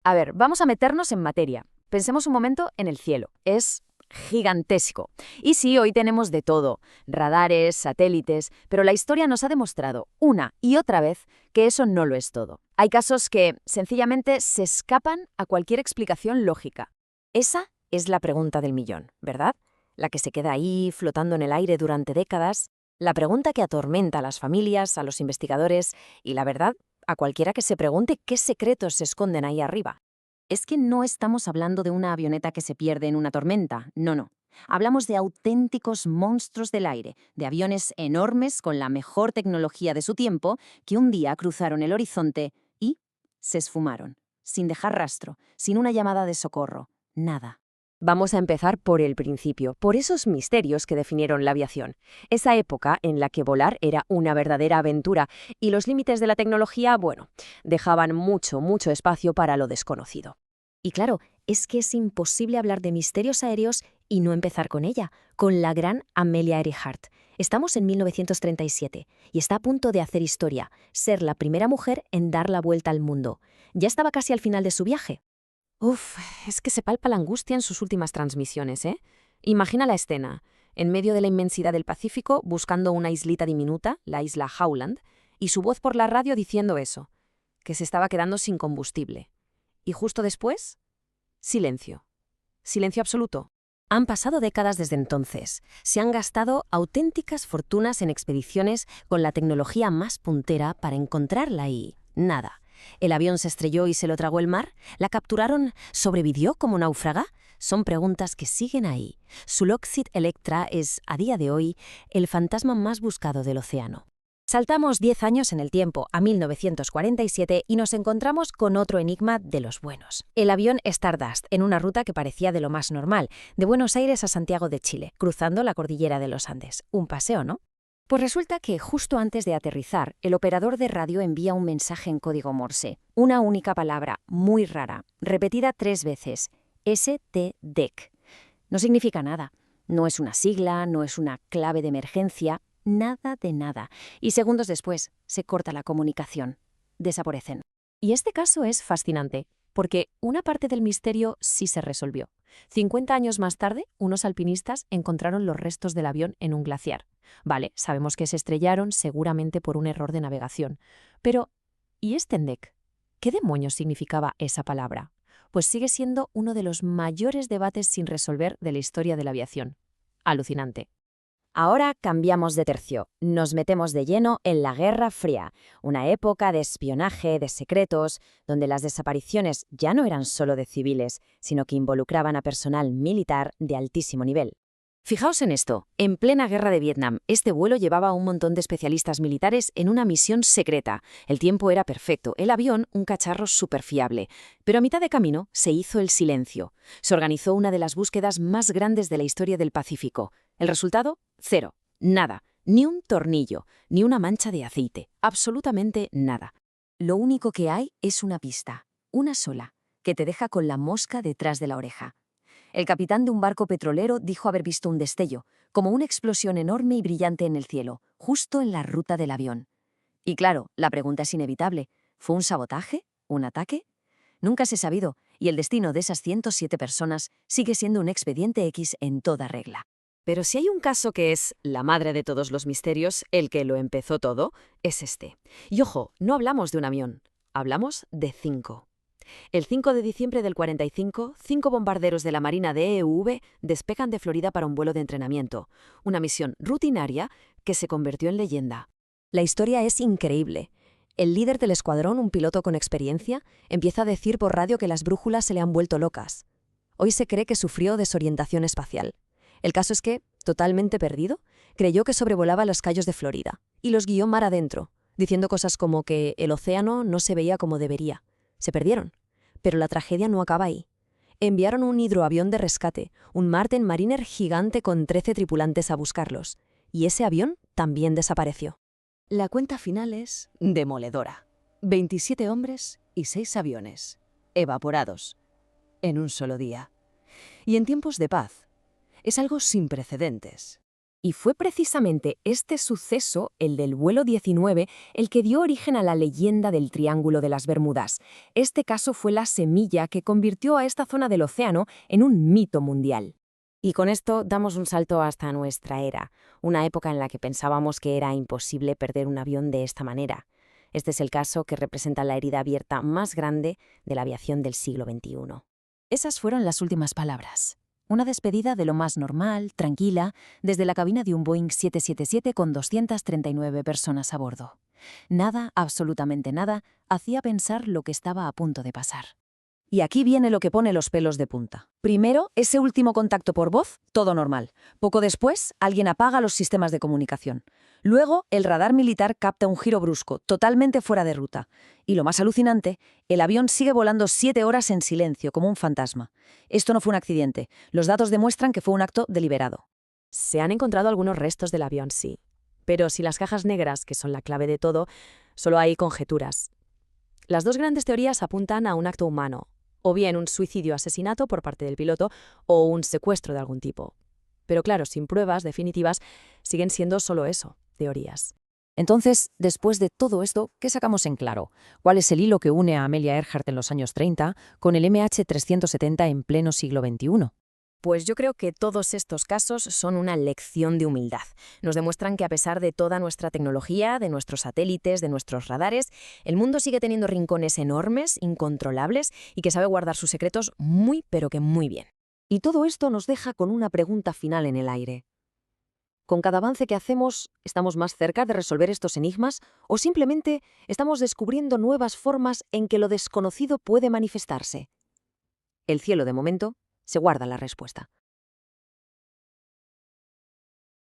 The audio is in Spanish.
A ver, vamos a meternos en materia. Pensemos un momento en el cielo. Es gigantesco. Y sí, hoy tenemos de todo, radares, satélites, pero la historia nos ha demostrado una y otra vez que eso no lo es todo. Hay casos que sencillamente se escapan a cualquier explicación lógica. Esa es la pregunta del millón, ¿verdad? La que se queda ahí flotando en el aire durante décadas, la pregunta que atormenta a las familias, a los investigadores y, la verdad, a cualquiera que se pregunte qué secretos se esconden ahí arriba. Es que no estamos hablando de una avioneta que se pierde en una tormenta, no, no. Hablamos de auténticos monstruos del aire, de aviones enormes con la mejor tecnología de su tiempo que un día cruzaron el horizonte y se esfumaron, sin dejar rastro, sin una llamada de socorro, nada. Vamos a empezar por el principio, por esos misterios que definieron la aviación. Esa época en la que volar era una verdadera aventura y los límites de la tecnología, bueno, dejaban mucho, mucho espacio para lo desconocido. Y claro, es que es imposible hablar de misterios aéreos y no empezar con ella, con la gran Amelia Earhart. Estamos en 1937 y está a punto de hacer historia, ser la primera mujer en dar la vuelta al mundo. Ya estaba casi al final de su viaje. Uf, es que se palpa la angustia en sus últimas transmisiones, ¿eh? Imagina la escena, en medio de la inmensidad del Pacífico, buscando una islita diminuta, la isla Howland, y su voz por la radio diciendo eso, que se estaba quedando sin combustible. Y justo después, silencio. Silencio absoluto. Han pasado décadas desde entonces. Se han gastado auténticas fortunas en expediciones con la tecnología más puntera para encontrarla y nada. ¿El avión se estrelló y se lo tragó el mar? ¿La capturaron? ¿Sobrevivió como náufraga? Son preguntas que siguen ahí. Su Lockheed Electra es, a día de hoy, el fantasma más buscado del océano. Saltamos 10 años en el tiempo, a 1947, y nos encontramos con otro enigma de los buenos. El avión Stardust, en una ruta que parecía de lo más normal, de Buenos Aires a Santiago de Chile, cruzando la cordillera de los Andes. Un paseo, ¿no? Pues resulta que justo antes de aterrizar, el operador de radio envía un mensaje en código Morse, una única palabra, muy rara, repetida 3 veces, STDEC. No significa nada. No es una sigla, no es una clave de emergencia, nada de nada. Y segundos después se corta la comunicación. Desaparecen. Y este caso es fascinante, porque una parte del misterio sí se resolvió. 50 años más tarde, unos alpinistas encontraron los restos del avión en un glaciar. Vale, sabemos que se estrellaron seguramente por un error de navegación. Pero, ¿y Stendek? ¿Qué demonios significaba esa palabra? Pues sigue siendo uno de los mayores debates sin resolver de la historia de la aviación. Alucinante. Ahora cambiamos de tercio. Nos metemos de lleno en la Guerra Fría, una época de espionaje, de secretos, donde las desapariciones ya no eran solo de civiles, sino que involucraban a personal militar de altísimo nivel. Fijaos en esto, en plena guerra de Vietnam, este vuelo llevaba a un montón de especialistas militares en una misión secreta. El tiempo era perfecto, el avión un cacharro súper fiable. Pero a mitad de camino se hizo el silencio. Se organizó una de las búsquedas más grandes de la historia del Pacífico. ¿El resultado? Cero. Nada. Ni un tornillo, ni una mancha de aceite. Absolutamente nada. Lo único que hay es una pista, una sola, que te deja con la mosca detrás de la oreja. El capitán de un barco petrolero dijo haber visto un destello, como una explosión enorme y brillante en el cielo, justo en la ruta del avión. Y claro, la pregunta es inevitable. ¿Fue un sabotaje? ¿Un ataque? Nunca se ha sabido, y el destino de esas 107 personas sigue siendo un expediente X en toda regla. Pero si hay un caso que es la madre de todos los misterios, el que lo empezó todo, es este. Y ojo, no hablamos de un avión, hablamos de 5. El 5 de diciembre del 45, 5 bombarderos de la Marina de EUV despegan de Florida para un vuelo de entrenamiento, una misión rutinaria que se convirtió en leyenda. La historia es increíble. El líder del escuadrón, un piloto con experiencia, empieza a decir por radio que las brújulas se le han vuelto locas. Hoy se cree que sufrió desorientación espacial. El caso es que, totalmente perdido, creyó que sobrevolaba los cayos de Florida y los guió mar adentro, diciendo cosas como que el océano no se veía como debería. Se perdieron. Pero la tragedia no acaba ahí. Enviaron un hidroavión de rescate, un Martin Mariner gigante con 13 tripulantes a buscarlos. Y ese avión también desapareció. La cuenta final es demoledora. 27 hombres y 6 aviones. Evaporados. En un solo día. Y en tiempos de paz. Es algo sin precedentes. Y fue precisamente este suceso, el del vuelo 19, el que dio origen a la leyenda del Triángulo de las Bermudas. Este caso fue la semilla que convirtió a esta zona del océano en un mito mundial. Y con esto damos un salto hasta nuestra era, una época en la que pensábamos que era imposible perder un avión de esta manera. Este es el caso que representa la herida abierta más grande de la aviación del siglo XXI. Esas fueron las últimas palabras. Una despedida de lo más normal, tranquila, desde la cabina de un Boeing 777 con 239 personas a bordo. Nada, absolutamente nada, hacía pensar lo que estaba a punto de pasar. Y aquí viene lo que pone los pelos de punta. Primero, ese último contacto por voz, todo normal. Poco después, alguien apaga los sistemas de comunicación. Luego, el radar militar capta un giro brusco, totalmente fuera de ruta. Y lo más alucinante, el avión sigue volando 7 horas en silencio, como un fantasma. Esto no fue un accidente. Los datos demuestran que fue un acto deliberado. Se han encontrado algunos restos del avión, sí. Pero si las cajas negras, que son la clave de todo, solo hay conjeturas. Las dos grandes teorías apuntan a un acto humano, o bien un suicidio-asesinato por parte del piloto o un secuestro de algún tipo. Pero claro, sin pruebas definitivas, siguen siendo solo eso, teorías. Entonces, después de todo esto, ¿qué sacamos en claro? ¿Cuál es el hilo que une a Amelia Earhart en los años 30 con el MH370 en pleno siglo XXI? Pues yo creo que todos estos casos son una lección de humildad. Nos demuestran que a pesar de toda nuestra tecnología, de nuestros satélites, de nuestros radares, el mundo sigue teniendo rincones enormes, incontrolables y que sabe guardar sus secretos muy, pero que muy bien. Y todo esto nos deja con una pregunta final en el aire. ¿Con cada avance que hacemos, estamos más cerca de resolver estos enigmas o simplemente estamos descubriendo nuevas formas en que lo desconocido puede manifestarse? El cielo, de momento, se guarda la respuesta.